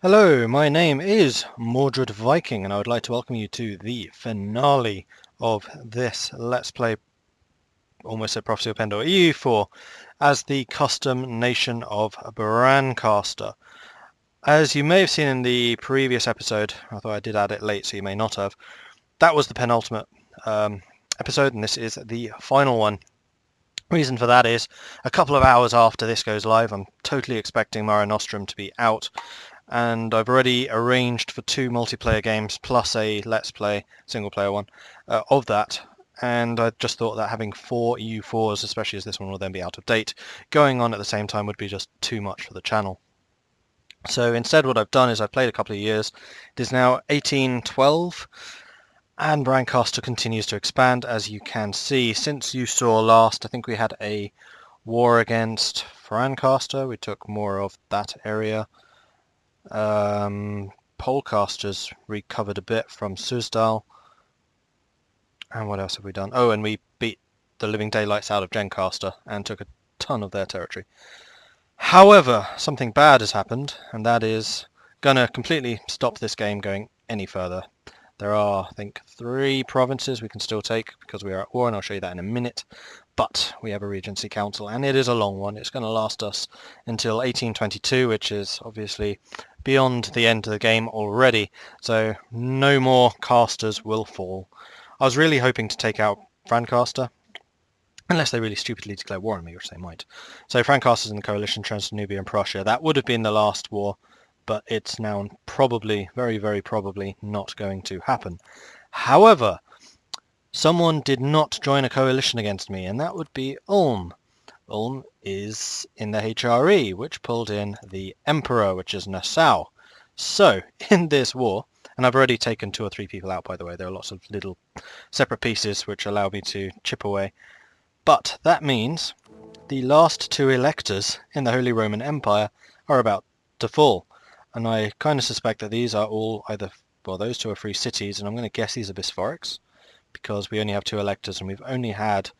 Hello, my name is Mordred Viking, and I would like to welcome you to the finale of this Let's Play, almost said Prophecy of Pendor, EU4, as the custom nation of Brancaster. As you may have seen in the previous episode, although I did add it late, so you may not have, that was the penultimate episode, and this is the final one. Reason for that is, a couple of hours after this goes live, I'm totally expecting Mare Nostrum to be out, and I've already arranged for 2 multiplayer games plus a Let's Play single player one of that. And I just thought that having 4 EU4s, especially as this one will then be out of date, going on at the same time would be just too much for the channel. So instead what I've done is I've played a couple of years. It is now 1812, and Brancaster continues to expand, as you can see. Since you saw last, I think we had a war against Brancaster. We took more of that area. Polecasters recovered a bit from Suzdal. And what else have we done? Oh, and we beat the living daylights out of Gencaster and took a ton of their territory. However, something bad has happened, and that is gonna completely stop this game going any further. There are, I think, 3 provinces we can still take because we are at war, and I'll show you that in a minute. But we have a Regency Council, and it is a long one. It's going to last us until 1822, which is obviously beyond the end of the game already. So no more casters will fall. I was really hoping to take out Brancaster, unless they really stupidly declare war on me, which they might. So Brancaster's in the coalition, Transdanubia and Prussia. That would have been the last war, but it's now probably, very, very probably, not going to happen. However, someone did not join a coalition against me, and that would be Ulm. Ulm is in the HRE, which pulled in the Emperor, which is Nassau. So, in this war, and I've already taken 2 or 3 people out, by the way. There are lots of little separate pieces which allow me to chip away. But that means the last 2 electors in the Holy Roman Empire are about to fall. And I kind of suspect that these are all either, well, those 2 are free cities, and I'm going to guess these are bisphorics, because we only have 2 electors, and we've only had,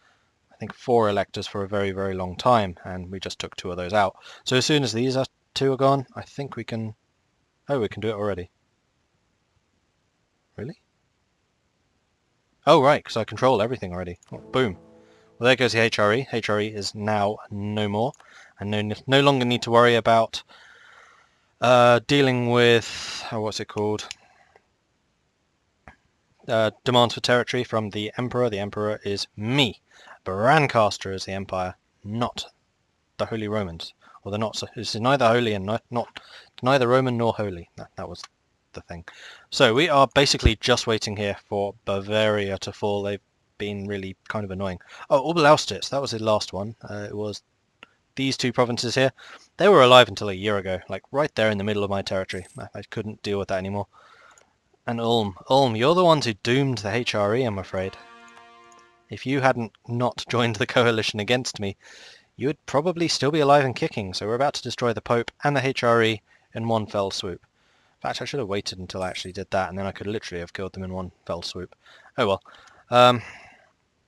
I think, 4 electors for a very, very long time, and we just took 2 of those out. So as soon as these 2 are gone, I think we can... Oh, we can do it already. Really? Oh, right, because I control everything already. Oh, boom. Well, there goes the HRE. HRE is now no more, and no longer need to worry about dealing with, what's it called? Demands for territory from the Emperor. The Emperor is me. Brancaster is the Empire, not the Holy Romans. Or they're not. It's neither holy and not neither Roman nor holy. That was the thing. So we are basically just waiting here for Bavaria to fall. They've been really kind of annoying. Oh, Oberlausitz, that was the last one. It was these 2 provinces here. They were alive until a year ago, like right there in the middle of my territory. I couldn't deal with that anymore. And Ulm, you're the ones who doomed the HRE, I'm afraid. If you hadn't not joined the coalition against me, you would probably still be alive and kicking, so we're about to destroy the Pope and the HRE in one fell swoop. In fact, I should have waited until I actually did that, and then I could literally have killed them in one fell swoop. Oh well.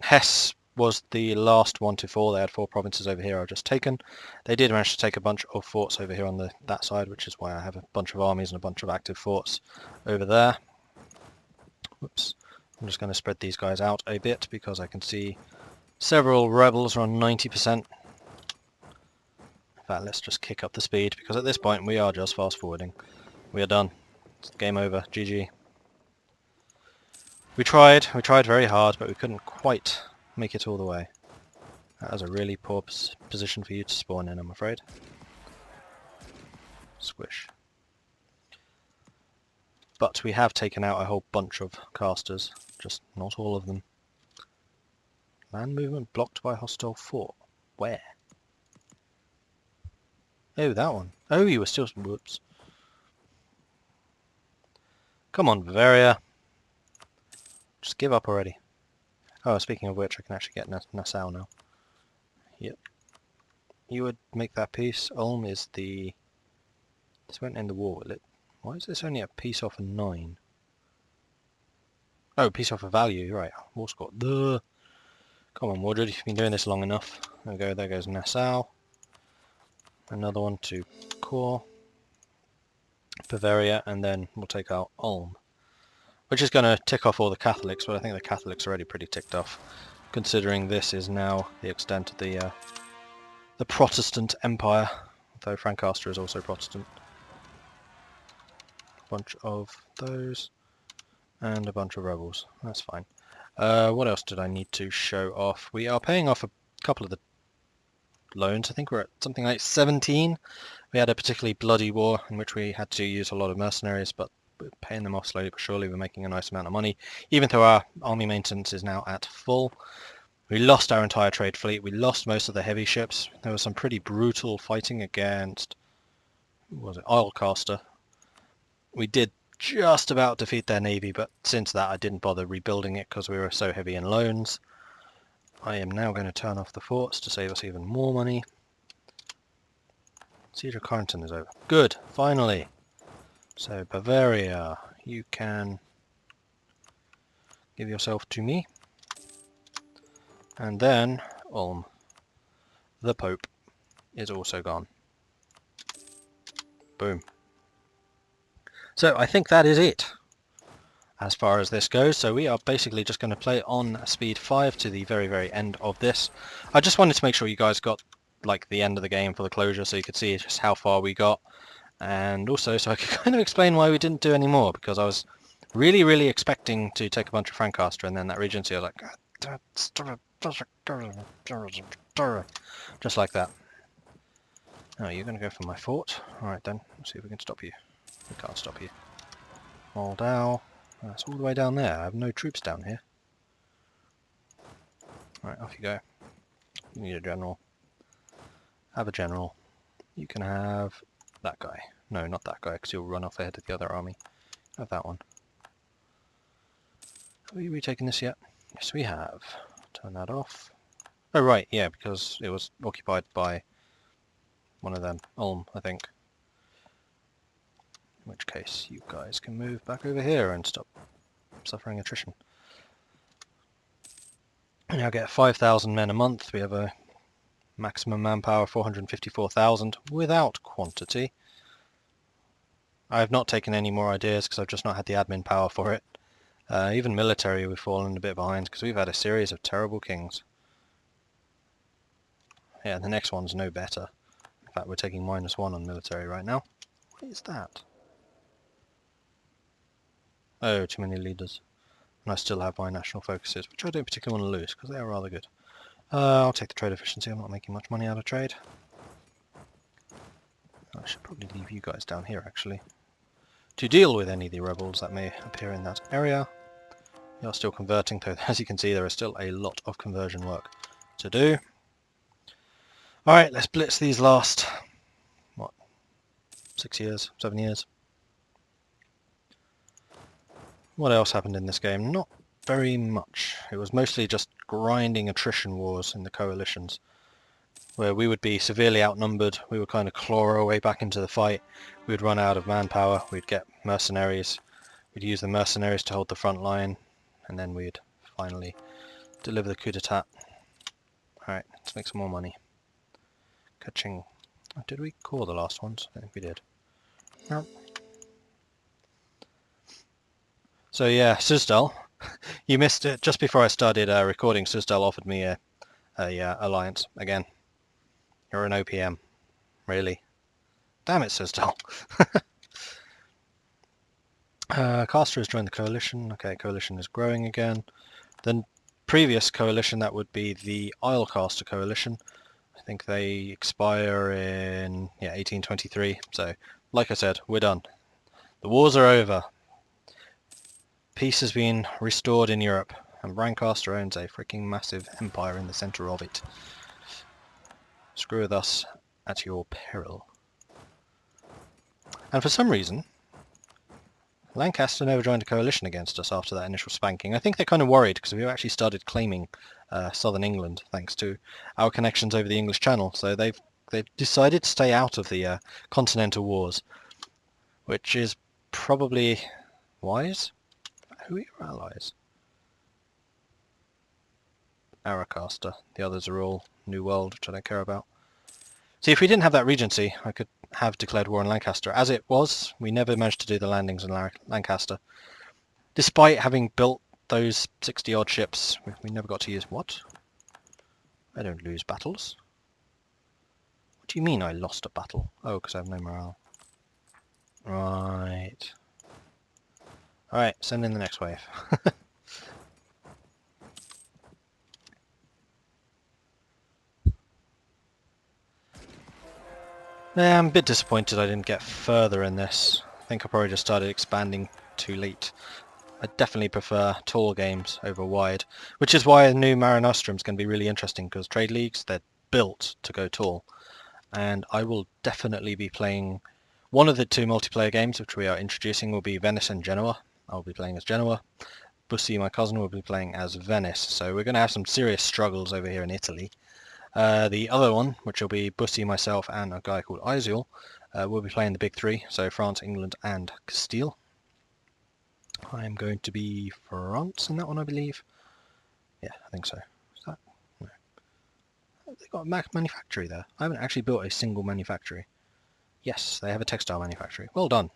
Hesse was the last one to fall. They had 4 provinces over here I've just taken. They did manage to take a bunch of forts over here on that side, which is why I have a bunch of armies and a bunch of active forts over there. Whoops. I'm just going to spread these guys out a bit because I can see several rebels are on 90%. In fact, let's just kick up the speed, because at this point we are just fast forwarding. We are done. It's game over. GG. We tried very hard, but we couldn't quite make it all the way. That was a really poor position for you to spawn in, I'm afraid. Squish. But we have taken out a whole bunch of casters, just not all of them. Land movement blocked by hostile fort. Where? Oh, that one. Oh, you were still... Whoops. Come on, Bavaria. Just give up already. Oh, speaking of which, I can actually get Nassau now. Yep. You would make that peace. Ulm is the... This won't end the war, will it? Why is this only a peace offer 9? Oh, peace offer value, right. War score. Duh. Come on, Mordred, you've been doing this long enough. There we go, there goes Nassau. Another one to core. Bavaria, and then we'll take out Ulm, which is going to tick off all the Catholics, but I think the Catholics are already pretty ticked off, considering this is now the extent of the Protestant Empire, though Brancaster is also Protestant. A bunch of those, and a bunch of rebels. That's fine. What else did I need to show off? We are paying off a couple of the loans. I think we're at something like 17. We had a particularly bloody war in which we had to use a lot of mercenaries, but we're paying them off slowly but surely. We're making a nice amount of money, even though our army maintenance is now at full. We lost our entire trade fleet. We lost most of the heavy ships. There was some pretty brutal fighting against, who was it, Islecaster. We did just about defeat their navy, but since that I didn't bother rebuilding it because we were so heavy in loans. I am now going to turn off the forts to save us even more money. Siege of Carrington is over. Good, finally. So Bavaria, you can give yourself to me. And then Ulm, the Pope, is also gone. Boom. So I think that is it as far as this goes. So we are basically just going to play on speed 5 to the very, very end of this. I just wanted to make sure you guys got like the end of the game for the closure, so you could see just how far we got, and also so I could kind of explain why we didn't do any more, because I was really expecting to take a bunch of Brancaster, and then that Regency I was like, just like that. Oh, you're going to go for my fort? Alright then, let's see if we can stop you. We can't stop you. Moldau, that's all the way down there. I have no troops down here. Alright, off you go. You need a general. Have a general. You can have that guy. No, not that guy, because he'll run off ahead of the other army. Have that one. Have we taken this yet? Yes, we have. Turn that off. Oh, right, yeah, because it was occupied by one of them. Ulm, I think. In which case, you guys can move back over here and stop suffering attrition. We now get 5,000 men a month. We have a maximum manpower 454,000 without quantity. I have not taken any more ideas because I've just not had the admin power for it. Even military we've fallen a bit behind because we've had a series of terrible kings. Yeah, the next one's no better. In fact, we're taking -1 on military right now. What is that? Oh, too many leaders. And I still have my national focuses, which I don't particularly want to lose because they are rather good. I'll take the trade efficiency. I'm not making much money out of trade. I should probably leave you guys down here, actually, to deal with any of the rebels that may appear in that area. You're still converting, though, as you can see, there is still a lot of conversion work to do. Alright, let's blitz these last, what, 6 years, 7 years. What else happened in this game? Not very much. It was mostly just grinding attrition wars in the coalitions, where we would be severely outnumbered. We would kind of claw our way back into the fight. We would run out of manpower. We'd get mercenaries. We'd use the mercenaries to hold the front line, and then we'd finally deliver the coup d'etat. Alright, let's make some more money. Ka-ching. Oh, did we core the last ones? I think we did. No. So yeah, Suzdal. You missed it. Just before I started recording, Suzdal offered me a alliance again. You're an OPM. Really? Damn it, Suzdal. Castor has joined the coalition. Okay, coalition is growing again. The previous coalition, that would be the Islecaster coalition. I think they expire in 1823. So, like I said, we're done. The wars are over. Peace has been restored in Europe, and Brancaster owns a freaking massive empire in the centre of it. Screw with us at your peril. And for some reason, Lancaster never joined a coalition against us after that initial spanking. I think they're kind of worried because we've actually started claiming southern England thanks to our connections over the English Channel. So they've decided to stay out of the continental wars, which is probably wise. Who are your allies? Aracaster. The others are all New World, which I don't care about. See, if we didn't have that regency, I could have declared war on Lancaster. As it was, we never managed to do the landings in Lancaster. Despite having built those 60-odd ships, we never got to use... What? I don't lose battles. What do you mean I lost a battle? Oh, because I have no morale. Right. Alright, send in the next wave. Yeah, I'm a bit disappointed I didn't get further in this. I think I probably just started expanding too late. I definitely prefer tall games over wide, which is why a new Mare Nostrum is going to be really interesting, because trade leagues, they're built to go tall. And I will definitely be playing one of the 2 multiplayer games which we are introducing will be Venice and Genoa. I'll be playing as Genoa. Bussy, my cousin, will be playing as Venice. So we're going to have some serious struggles over here in Italy. The other one, which will be Bussy, myself, and a guy called Isil, will be playing the big 3, so France, England, and Castile. I'm going to be France in that one, I believe. Yeah, I think so. Is that? No. They've got a manufactory there. I haven't actually built a single manufactory. Yes, they have a textile manufactory. Well done.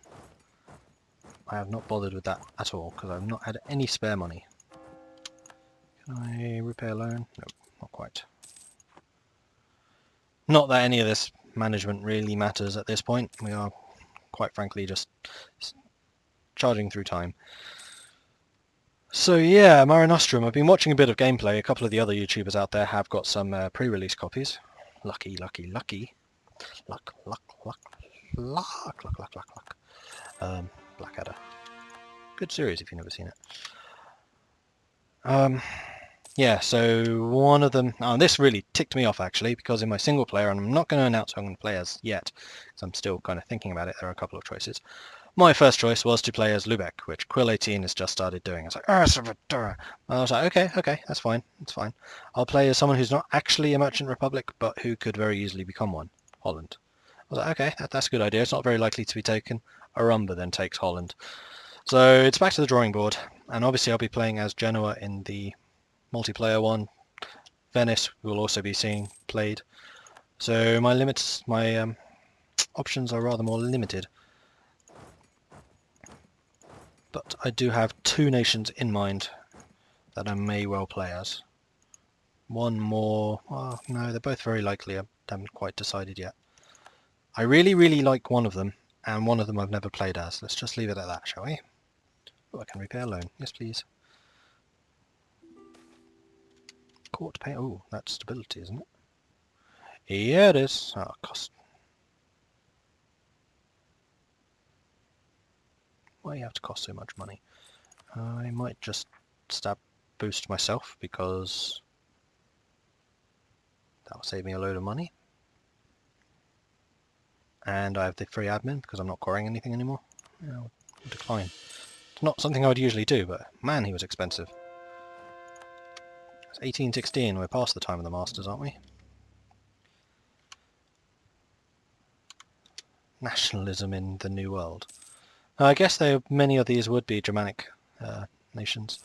I have not bothered with that at all, because I've not had any spare money. Can I repair loan? No, not quite. Not that any of this management really matters at this point. We are, quite frankly, just charging through time. So yeah, Mare Nostrum. I've been watching a bit of gameplay. A couple of the other YouTubers out there have got some pre-release copies. Lucky, lucky, lucky. Luck, luck, luck, luck, luck, luck, luck, luck. Blackadder. Good series if you've never seen it. Yeah, so one of them... Oh, this really ticked me off, actually, because in my single player, and I'm not going to announce who I'm going to play as yet, because I'm still kind of thinking about it, there are a couple of choices. My first choice was to play as Lubeck, which Quill 18 has just started doing. I was like, I was like, okay, that's fine, I'll play as someone who's not actually a Merchant Republic, but who could very easily become one, Holland. I was like, okay, that's a good idea, it's not very likely to be taken. Arumba then takes Holland. So it's back to the drawing board, and obviously I'll be playing as Genoa in the multiplayer one. Venice will also be seeing played. So my options are rather more limited. But I do have 2 nations in mind that I may well play as. One more... Oh, no, they're both very likely. I haven't quite decided yet. I really, really like one of them, and one of them I've never played as. Let's just leave it at that, shall we? Oh, I can repair loan. Yes, please. Court pay. Oh, that's stability, isn't it? Yeah, it is. Oh, cost. Why do you have to cost so much money? I might just stab boost myself, because that will save me a load of money. And I have the free admin because I'm not quarrying anything anymore. Yeah, I'll decline. It's not something I would usually do, but man, he was expensive. It's 1816, we're past the time of the Masters, aren't we? Nationalism in the New World. I guess many of these would be Germanic nations.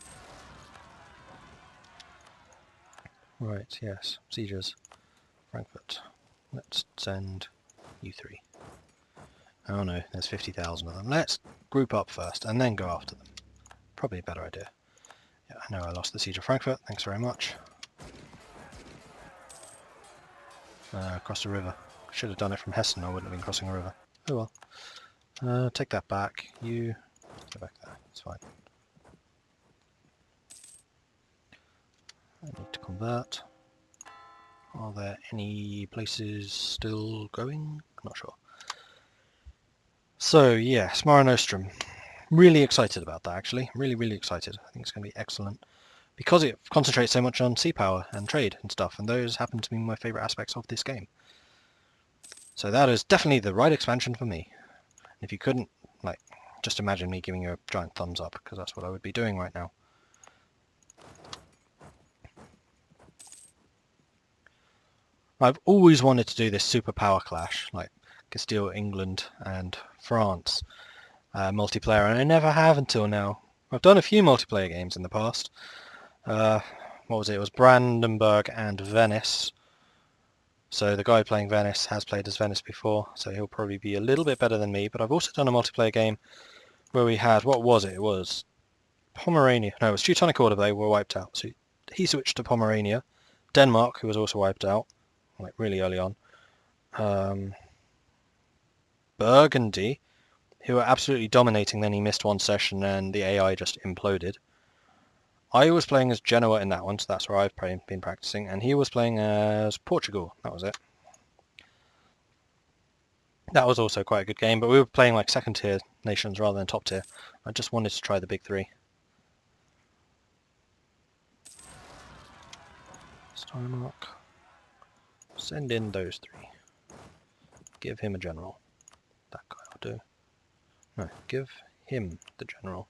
Right, yes. Sieges. Frankfurt. Let's send U3. Oh no, there's 50,000 of them. Let's group up first and then go after them. Probably a better idea. Yeah, I know I lost the siege of Frankfurt. Thanks very much. Across the river. Should have done it from Hessen. I wouldn't have been crossing a river. Oh well. Take that back. You go back there. It's fine. I need to convert. Are there any places still going? Not sure. So yes, Mare Nostrum. Really excited about that, actually. Really, really excited. I think it's going to be excellent. Because it concentrates so much on sea power and trade and stuff, and those happen to be my favourite aspects of this game. So that is definitely the right expansion for me. If you couldn't, like, just imagine me giving you a giant thumbs up, because that's what I would be doing right now. I've always wanted to do this superpower clash, like Castile, England, and France multiplayer, and I never have until now. I've done a few multiplayer games in the past. What was it? It was Brandenburg and Venice. So the guy playing Venice has played as Venice before, so he'll probably be a little bit better than me. But I've also done a multiplayer game where we had, what was it? It was Pomerania. No, it was Teutonic Order. They were wiped out. So he switched to Pomerania. Denmark, who was also wiped out, like really early on. Burgundy, who were absolutely dominating. Then he missed one session and the AI just imploded. I was playing as Genoa in that one, so that's where I've been practicing, and he was playing as Portugal. That was it. That was also quite a good game, but we were playing like second tier nations rather than top tier. I just wanted to try the big three. Steinmark. Send in those three. Give him a general. That guy will do. No, give him the general.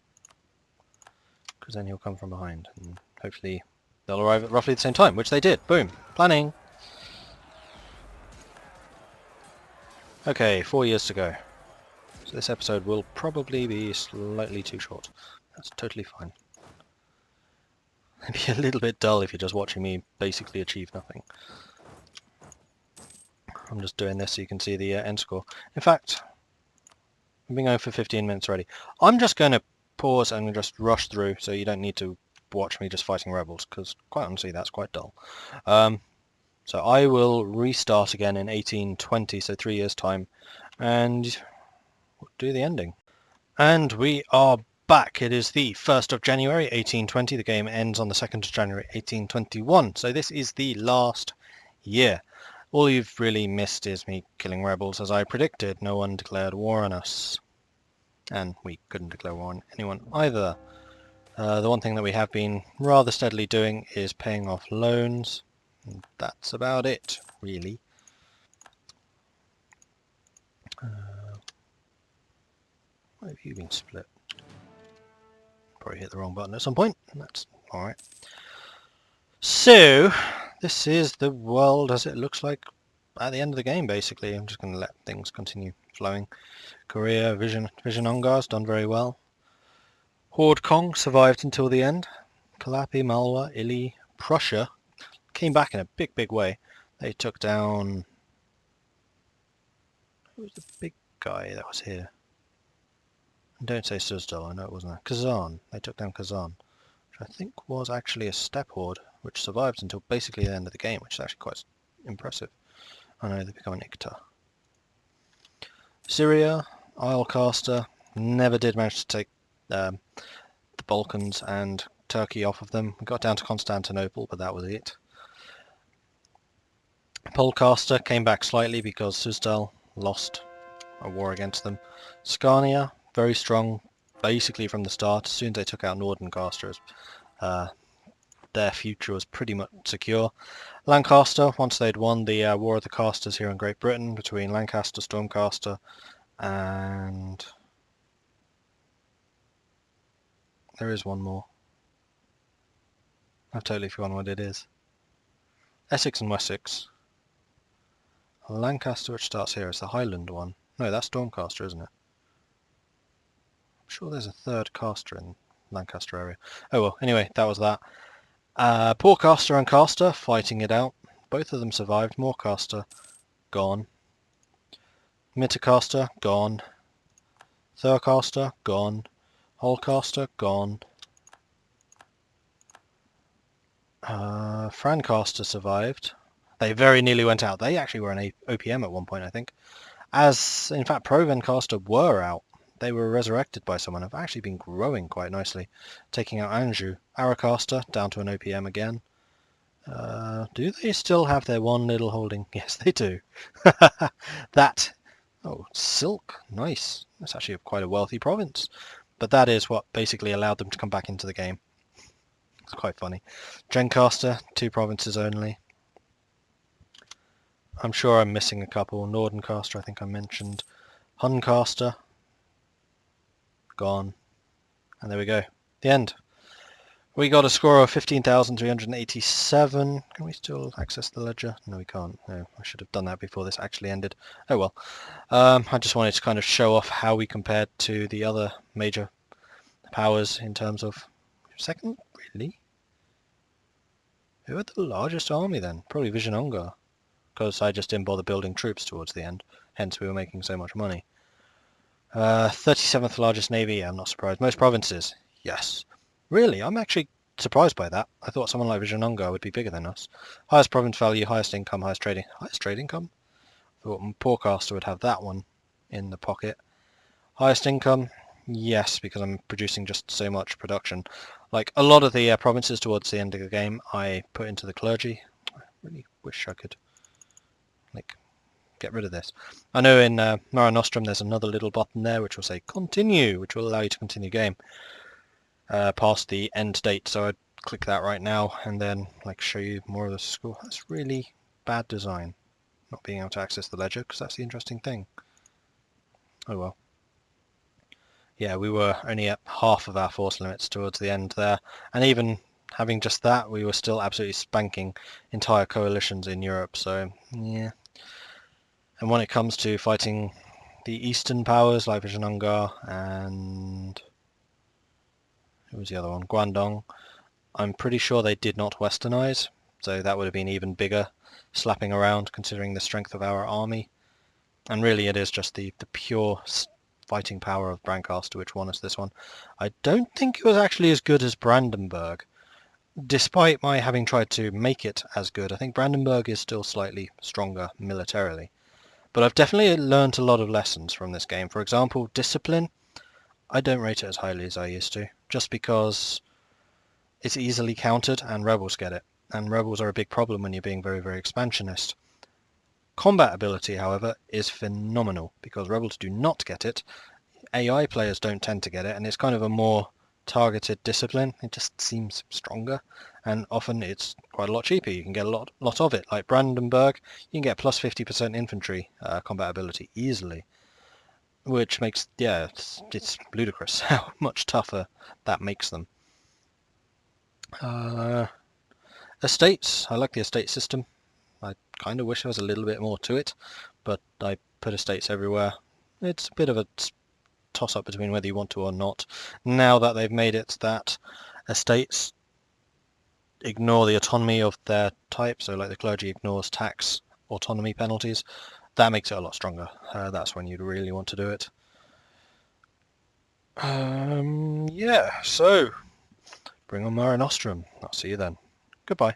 Because then he'll come from behind, and hopefully they'll arrive at roughly the same time, which they did. Boom. Planning. Okay, 4 years to go. So this episode will probably be slightly too short. That's totally fine. It'd be a little bit dull if you're just watching me basically achieve nothing. I'm just doing this so you can see the end score. In fact, I've been going for 15 minutes already. I'm just going to pause and just rush through so you don't need to watch me just fighting rebels, because quite honestly that's quite dull. So I will restart again in 1820, so 3 years time, and we'll do the ending. And we are back. It is the 1st of January 1820. The game ends on the 2nd of January 1821. So this is the last year. All you've really missed is me killing rebels, as I predicted. No one declared war on us. And we couldn't declare war on anyone either. The one thing that we have been rather steadily doing is paying off loans. And that's about it, really. Why have you been split? Probably hit the wrong button at some point. That's alright. So, this is the world as it looks like at the end of the game, basically. I'm just going to let things continue flowing. Korea, Vision Ongar's done very well. Horde Kong survived until the end. Kalapi, Malwa, Ili, Prussia came back in a big way. They took down... Who was the big guy that was here? Don't say Suzdal, I know it wasn't that. Kazan. They took down Kazan, which I think was actually a steppe horde, which survived until basically the end of the game, which is actually quite impressive. I know they become an Ikta. Syria, Islecaster, never did manage to take the Balkans and Turkey off of them. We got down to Constantinople, but that was it. Polcaster came back slightly because Suzdal lost a war against them. Scania, very strong, basically from the start. As soon as they took out Nordencaster, their future was pretty much secure. Lancaster, once they'd won the War of the Casters here in Great Britain between Lancaster, Stormcaster, and there is one more. I've totally forgotten what it is. Essex and Wessex. Lancaster, which starts here, is the Highland one. No, that's Stormcaster, isn't it? I'm sure there's a third caster in Lancaster area. Oh well, anyway, that was that. Porcaster and Caster fighting it out. Both of them survived. Morecaster, gone. Mittercaster, gone. Thurcaster, gone. Holcaster, gone. Francaster survived. They very nearly went out. They actually were an OPM at one point, I think. As, in fact, Provencaster were out. They were resurrected by someone. Have actually been growing quite nicely, taking out Anjou. Aracaster down to an OPM again. Do they still have their one little holding? Yes, they do. That. Oh, Silk. Nice. That's actually quite a wealthy province. But that is what basically allowed them to come back into the game. It's quite funny. Gencaster, 2 provinces only. I'm sure I'm missing a couple. Nordencaster, I think I mentioned. Huncaster. Gone. And there we go. The end. We got a score of 15,387. Can we still access the ledger? No, we can't. No, I should have done that before this actually ended. Oh well. I just wanted to kind of show off how we compared to the other major powers in terms of... Second? Really? Who had the largest army then? Probably Vision Ongar. because I just didn't bother building troops towards the end. Hence we were making so much money. 37th largest navy, I'm not surprised. Most provinces, yes. Really, I'm actually surprised by that. I thought someone like Vijayanagara would be bigger than us. Highest province value, highest income, highest trading. Highest trade income? I thought Brancaster would have that one in the pocket. Highest income? Yes, because I'm producing just so much production. Like, a lot of the provinces towards the end of the game I put into the clergy. I really wish I could, like, get rid of this. I know in Mare Nostrum there's another little button there which will say continue, which will allow you to continue game past the end date. So I'd click that right now and then like show you more of the score. That's really bad design, not being able to access the ledger, because that's the interesting thing. Oh well. Yeah, we were only at half of our force limits towards the end there, and even having just that, we were still absolutely spanking entire coalitions in Europe. So yeah. And when it comes to fighting the eastern powers like Vijayanagara and who was the other one? Guangdong, I'm pretty sure they did not westernize, so that would have been even bigger slapping around considering the strength of our army. And really it is just the pure fighting power of Brancaster which won us this one. I don't think it was actually as good as Brandenburg. Despite my having tried to make it as good, I think Brandenburg is still slightly stronger militarily. But I've definitely learned a lot of lessons from this game. For example, discipline. I don't rate it as highly as I used to, just because it's easily countered and rebels get it. And rebels are a big problem when you're being very, very expansionist. Combat ability, however, is phenomenal, because rebels do not get it. AI players don't tend to get it, and it's kind of a more targeted discipline. It just seems stronger, and often it's quite a lot cheaper. You can get a lot of it. Like Brandenburg, you can get plus 50% infantry combat ability easily, which makes, yeah, it's ludicrous how much tougher that makes them. Estates, I like the estate system. I kind of wish there was a little bit more to it, but I put estates everywhere. It's a bit of a toss-up between whether you want to or not. Now that they've made it that estates ignore the autonomy of their type, so like the clergy ignores tax autonomy penalties, that makes it a lot stronger. That's when you'd really want to do it. Yeah, so bring on Mare Nostrum. I'll see you then. Goodbye.